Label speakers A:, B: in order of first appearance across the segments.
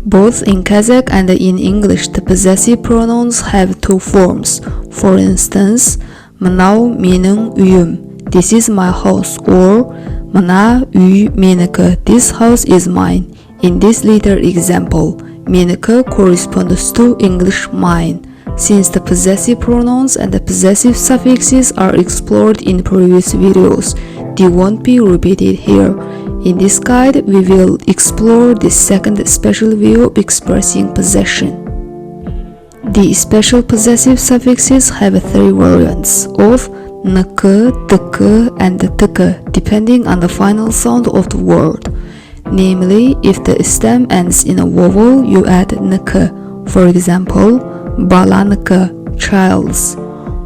A: Both in Kazakh and in English, the possessive pronouns have two forms. For instance, mïnaw, meniŋ, üyim. This is my house, or mïna, üy, meniki. This house is mine. In this later example, meniki corresponds to English mine. Since the possessive pronouns and the possessive suffixes are explored in previous videos, they won't be repeated here. In this guide, we will explore the second special way of expressing possession. The special possessive suffixes have three variants of niki, tiki, and tiki, depending on the final sound of the word. Namely, if the stem ends in a vowel, you add niki. For example, balaniki, child's,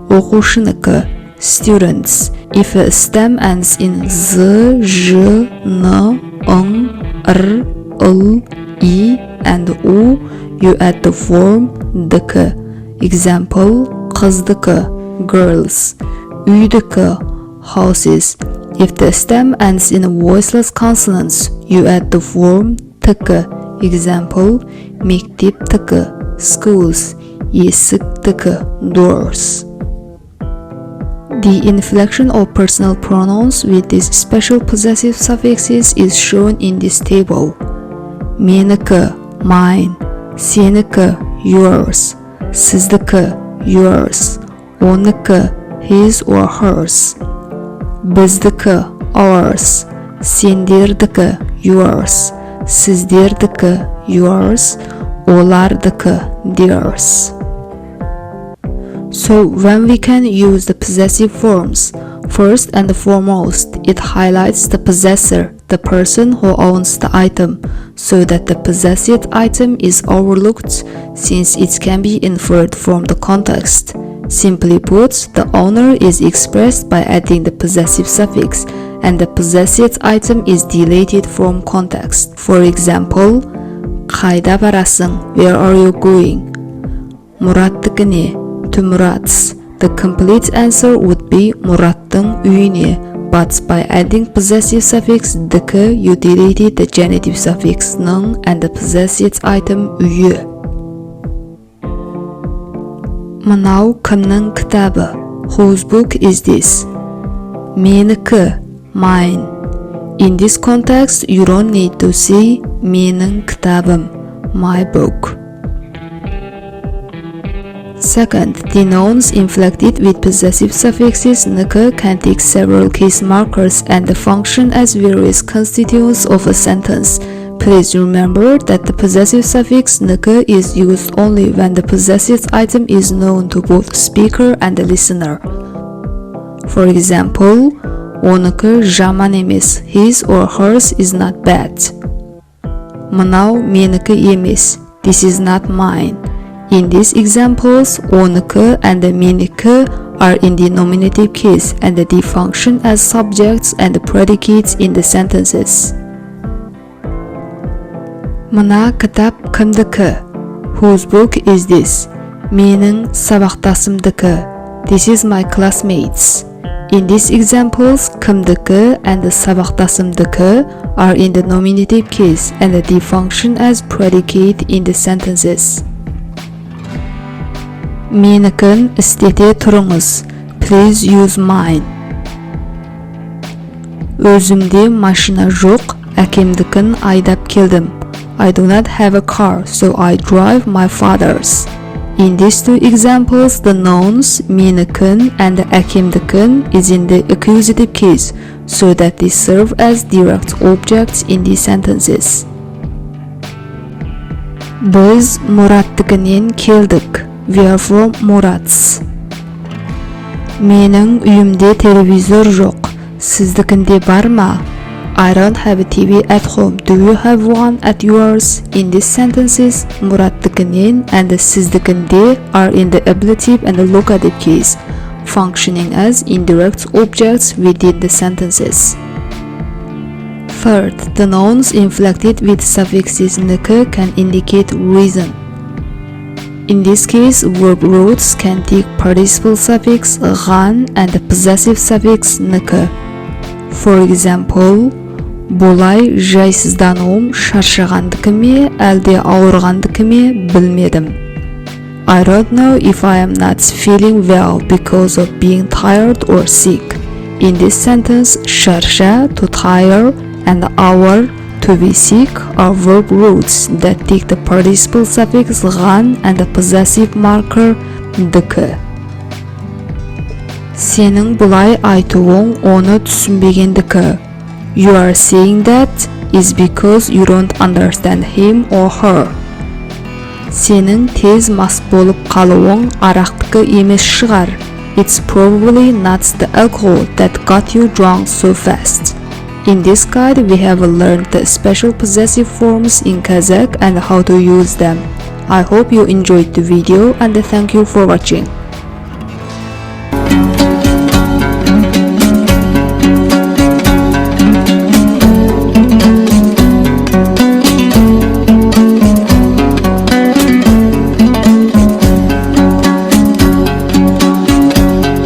A: оқушынiki, students. If a stem ends in z, j, n, ng, r, l, i, and u, you add the form diki. Example, қыздiki, girls, üydiki, houses. If the stem ends in voiceless consonants, you add the form tiki. Example, мектептiki, schools, есіктiki, doors. The inflection of personal pronouns with these special possessive suffixes is shown in this table. meniki, mine, seniki, yours, sizdiki, yours, oniki, his or hers, bizdiki, ours, senderdiki, yours, sizderdiki, yours, olardiki, theirs. So when we can use the possessive forms, first and foremost, it highlights the possessor, the person who owns the item, so that the possessed item is overlooked since it can be inferred from the context. Simply put, the owner is expressed by adding the possessive suffix, and the possessed item is deleted from context. For example, қайда барасың? Where are you going? Мұраттікі не? To Murat's. The complete answer would be Murattың үйіне, but by adding possessive suffix diki, you deleted the genitive suffix ның and the possessed item үйі. Mïnaw кімнің кітабы? Whose book is this? Meniki, mine. In this context, you don't need to say менің кітабым, my book. Second, the nouns inflected with possessive suffixes niki can take several case markers and function as various constituents of a sentence. Please remember that the possessive suffix niki is used only when the possessed item is known to both speaker and the listener. For example, oniki жаман емес, his or hers is not bad. Mïnaw meniki емес, this is not mine. In these examples, oniki and meniki are in the nominative case and they function as subjects and predicates in the sentences. Mына кітап кімдікі? Whose book is this? Менің сабақтасымдікі. This is my classmates. In these examples, кімдікі and сабақтасымдікі are in the nominative case and they function as predicate in the sentences. Менікін істете тұрыңыз. Please use mine. Өзімде машина жоқ, әкемдікін айдап келдім. I do not have a car, so I drive my father's. In these two examples, the nouns meniki and әкемдікін is in the accusative case, so that they serve as direct objects in the sentences. Biz Murattікінен келдік. We are from Murat's. Менің үйімде телевизор жоқ. Сіздікінде бар ма? I don't have a TV at home. Do you have one at yours? In these sentences, Murattікінен and сіздікінде are in the ablative and the locative case, functioning as indirect objects within the sentences. Third, the nouns inflected with suffixes niki can indicate reason. In this case, verb roots can take participle suffix ghan and the possessive suffix niki. For example, Бұлай жайсыздануым шаршағандікі ме, әлде ауырғандікі ме білмедім. I don't know if I am not feeling well because of being tired or sick. In this sentence, шарша, to tire, and ауыр, to be sick, are verb roots that take the participle suffix ған and the possessive marker дікі. Сенің бұлай айтуың оны түсінбегендікі. You are saying that is because you don't understand him or her. Сенің тез мас болып қалуың арақтікі емес шығар. It's probably not the alcohol that got you drunk so fast. In this guide, we have learned the special possessive forms in Kazakh and how to use them. I hope you enjoyed the video and thank you for watching.